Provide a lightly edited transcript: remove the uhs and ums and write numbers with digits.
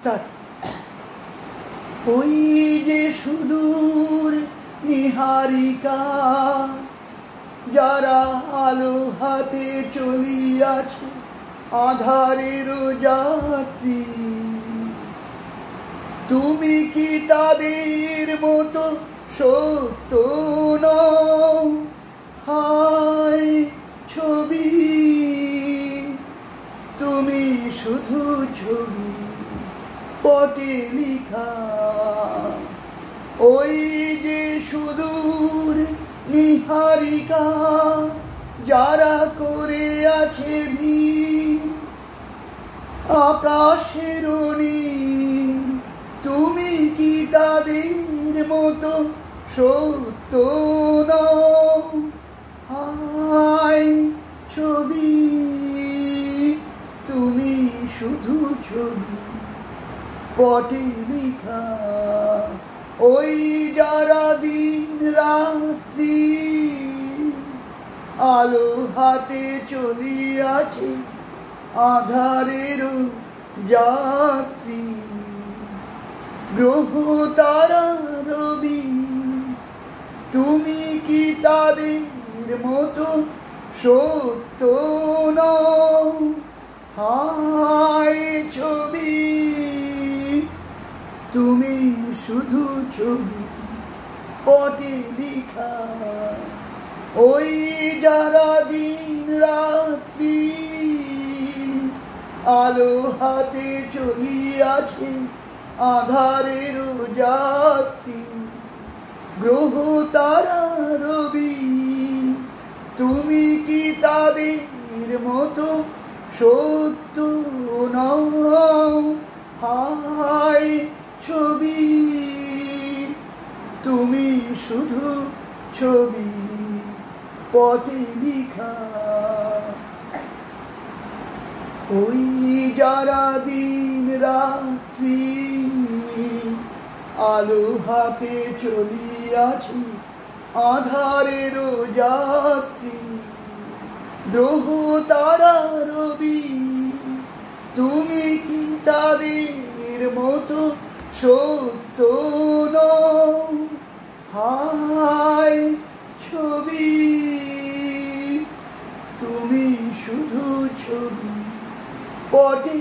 তার ওই যে সুদূর নিহারিকা, যারা আলো হাতে চলিয়াছে আধারের যাত্রী, তুমি কি তাদের মতো সত্য নও? হায় ছবি, তুমি শুধু ছবি পটে লিখা। ওই যে সুদূর নিহারিকা, যারা করে আছে ভিড় আকাশের নীল, তুমি কি তাদের মতো সত্য নও? হায় ছবি, তুমি শুধু ছবি পটে লিখা। ওই যারা দিন রাত্রি আলো হাতে চলিয়াছে আধারের যাত্রী, গ্রহ তারা রবি, তুমি কি তাদের মতো সত্য নও? হায় ছবি, তুমি শুধু ছবি পটে লিখা। ওই যারা দিন রাত্রি আলো হাতে চলিয়াছে আধারের যাত্রী, গ্রহ তারা রবি, তুমি কি তাদের মতো সত্য নও? হায় ছবি, তুমি শুধু ছবি পটে লিখা। ওই যারা দিন রাত্রি আলো হাতে চলিয়াছে আধারের যাত্রী, গ্রহ তারা রবি, তুমি কি তাদের মতো সত্য নও? হায় ছবি, তুমি শুধু ছবি পটে